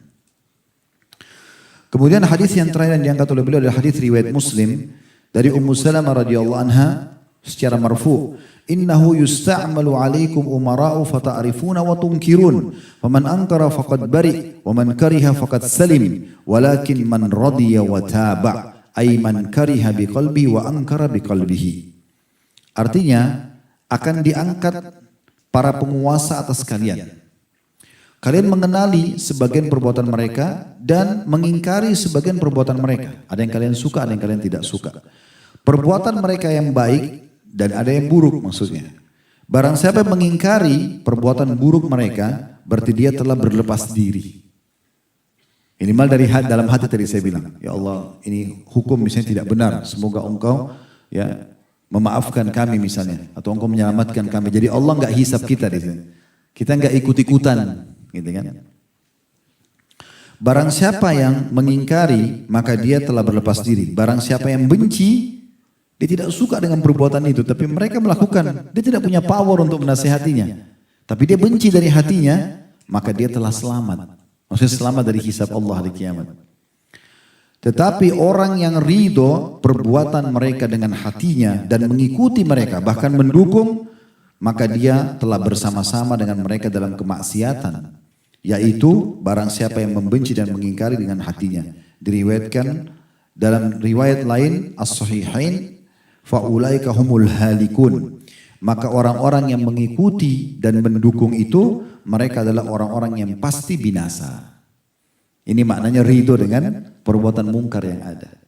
Kemudian hadis yang terakhir yang diangkat oleh beliau adalah hadis riwayat Muslim. Dari Ummu Salamah radhiyallahu anha secara marfu, innahu yusta'malu 'alaikum umara'u fata'rifuna wa tunkirun, faman ankara faqad bari wa man kariha faqad salim, walakin man radiya wa taba, ay man kariha biqalbi wa ankara biqalbihi. Artinya akan diangkat para penguasa atas kalian. Kalian mengenali sebagian perbuatan mereka dan mengingkari sebagian perbuatan mereka. Ada yang kalian suka, ada yang kalian tidak suka. Perbuatan mereka yang baik dan ada yang buruk maksudnya. Barang siapa yang mengingkari perbuatan buruk mereka, berarti dia telah berlepas diri. Minimal dari dalam hati tadi saya bilang, ya Allah, ini hukum misalnya tidak benar. Semoga engkau ya memaafkan kami misalnya, atau engkau menyelamatkan kami. Jadi Allah nggak hisap kita di sini. Kita nggak ikut-ikutan. Gitu kan? Barang siapa yang mengingkari, maka dia telah berlepas diri. Barang siapa yang benci, dia tidak suka dengan perbuatan itu, tapi mereka melakukan, dia tidak punya power untuk menasihatinya. Tapi dia benci dari hatinya, maka dia telah selamat. Maksudnya selamat dari hisab Allah di kiamat. Tetapi orang yang ridho perbuatan mereka dengan hatinya dan mengikuti mereka bahkan mendukung, maka dia telah bersama-sama dengan mereka dalam kemaksiatan. Yaitu barang siapa yang membenci dan mengingkari dengan hatinya. Diriwayatkan dalam riwayat lain as-sahihain, faulaika humul halikun. Maka orang-orang yang mengikuti dan mendukung itu, mereka adalah orang-orang yang pasti binasa. Ini maknanya ridho dengan perbuatan mungkar yang ada.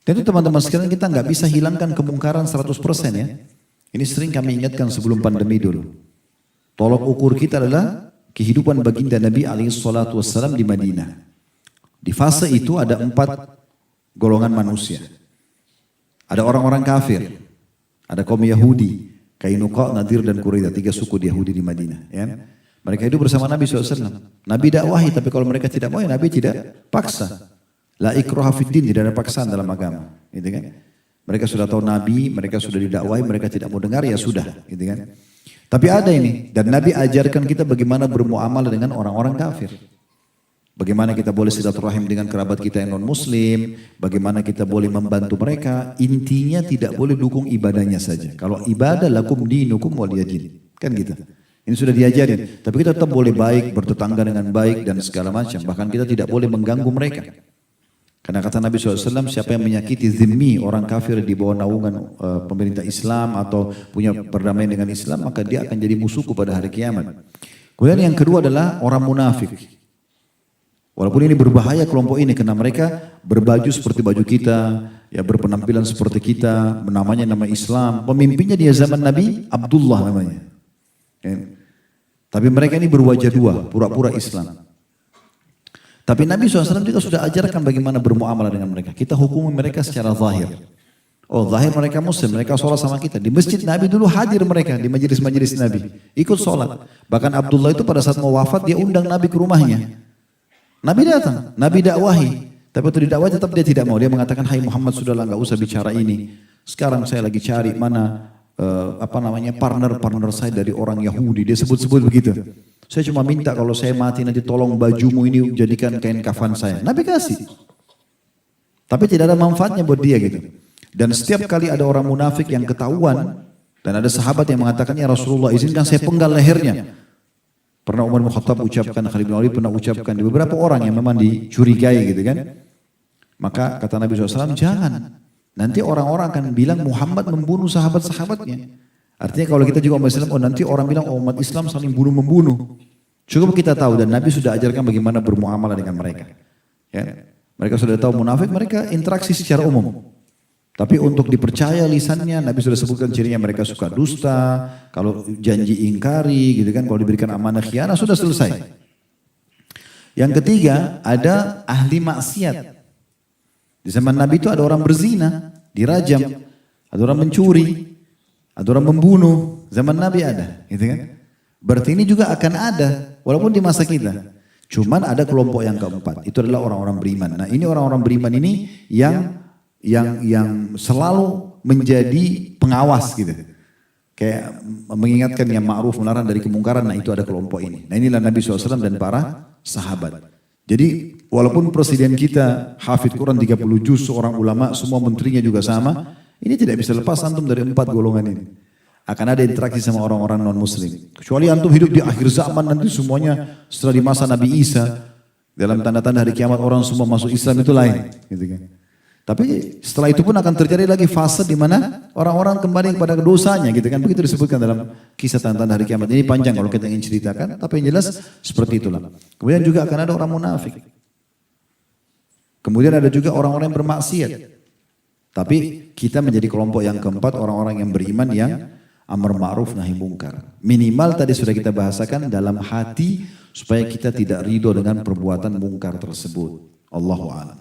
Tentu teman-teman sekalian kita nggak bisa hilangkan kemungkaran 100% ya. Ini sering kami ingatkan sebelum pandemi dulu. Tolok ukur kita adalah kehidupan baginda Nabi SAW di Madinah. Di fase itu ada 4 golongan manusia. Ada orang-orang kafir, ada kaum Yahudi, Kainuqa, Nadir dan Quraidah, 3 suku di Yahudi di Madinah. Ya. Mereka hidup bersama Nabi SAW. Nabi dakwahi, tapi kalau mereka tidak mau, ya Nabi tidak paksa. La ikraha fiddin, tidak ada paksaan dalam agama. Gitu kan? Mereka sudah tahu Nabi, mereka sudah didakwahi, mereka tidak mau dengar, ya sudah. Gitu kan? Tapi ada ini, dan Nabi ajarkan kita bagaimana bermuamalah dengan orang-orang kafir. Bagaimana kita boleh silaturahim dengan kerabat kita yang non-muslim, bagaimana kita boleh membantu mereka. Intinya tidak boleh dukung ibadahnya saja. Kalau ibadah lakum dinukum waliyadin. Kan gitu. Ini sudah diajarin. Tapi kita tetap boleh baik, bertetangga dengan baik dan segala macam. Bahkan kita tidak boleh mengganggu mereka. Karena kata Nabi SAW, siapa yang menyakiti zimmi, orang kafir di bawah naungan pemerintah Islam atau punya perdamaian dengan Islam, maka dia akan jadi musuhku pada hari kiamat. Kemudian yang kedua adalah orang munafik. Walaupun ini berbahaya kelompok ini, karena mereka berbaju seperti baju kita, ya berpenampilan seperti kita, namanya nama Islam. Pemimpinnya di zaman Nabi, Abdullah namanya. Ya. Tapi mereka ini berwajah dua, pura-pura Islam. Tapi Nabi SAW juga sudah ajarkan bagaimana bermuamalah dengan mereka. Kita hukumi mereka secara zahir. Oh, zahir mereka muslim, mereka sholat sama kita. Di masjid Nabi dulu hadir mereka di majelis-majelis Nabi. Ikut sholat. Bahkan Abdullah itu pada saat mau wafat dia undang Nabi ke rumahnya. Nabi datang, Nabi dakwahi. Tapi waktu didakwahi tetap dia tidak mau. Dia mengatakan, hai Muhammad sudahlah gak usah bicara ini. Sekarang saya lagi cari mana partner saya dari orang Yahudi. Dia sebut-sebut begitu. Saya cuma minta kalau saya mati nanti tolong bajumu ini jadikan kain kafan saya. Nabi kasih. Tapi tidak ada manfaatnya buat dia gitu. Dan setiap kali ada orang munafik yang ketahuan, dan ada sahabat yang mengatakan, ya Rasulullah izinkan saya penggal lehernya. Pernah Umar bin Khattab ucapkan, Khalid bin Walid pernah ucapkan, di beberapa orang yang memang dicurigai gitu kan. Maka kata Nabi SAW, jangan. Nanti orang-orang akan bilang Muhammad membunuh sahabat-sahabatnya. Artinya kalau kita juga umat Islam, oh nanti orang bilang oh, umat Islam saling bunuh-membunuh. Cukup kita tahu dan Nabi sudah ajarkan bagaimana bermuamalah dengan mereka. Ya. Mereka sudah tahu munafik, mereka interaksi secara umum. Tapi untuk dipercaya lisannya, Nabi sudah sebutkan cirinya mereka suka dusta, kalau janji ingkari gitu kan, kalau diberikan amanah khianat sudah selesai. Yang ketiga ada ahli maksiat. Di zaman Nabi itu ada orang berzina, dirajam, ada orang mencuri, ada orang membunuh. Zaman Nabi ada, gitu kan? Berarti ini juga akan ada, walaupun di masa kita. Cuman ada kelompok yang keempat, itu adalah orang-orang beriman. Nah ini orang-orang beriman ini yang selalu menjadi pengawas gitu. Kayak mengingatkan yang ma'ruf melarang dari kemungkaran, nah itu ada kelompok ini. Nah inilah Nabi SAW dan para sahabat. Jadi walaupun presiden kita hafid Quran 30 juz, seorang ulama, semua menterinya juga sama, ini tidak bisa lepas antum dari 4 golongan ini. Akan ada interaksi sama orang-orang non-muslim. Kecuali antum hidup di akhir zaman nanti semuanya setelah di masa Nabi Isa, dalam tanda-tanda hari kiamat orang semua masuk Islam itu lain. Gitu kan. Tapi setelah itu pun akan terjadi lagi fase di mana orang-orang kembali kepada dosanya gitu kan. Begitu disebutkan dalam kisah tanda-tanda hari kiamat. Ini panjang kalau kita ingin ceritakan, tapi yang jelas seperti itulah. Kemudian juga akan ada orang munafik. Kemudian ada juga orang-orang yang bermaksiat. Tapi kita menjadi kelompok yang keempat, orang-orang yang beriman yang amar ma'ruf nahi mungkar. Minimal tadi sudah kita bahasakan dalam hati supaya kita tidak ridho dengan perbuatan mungkar tersebut. Allahu a'lam.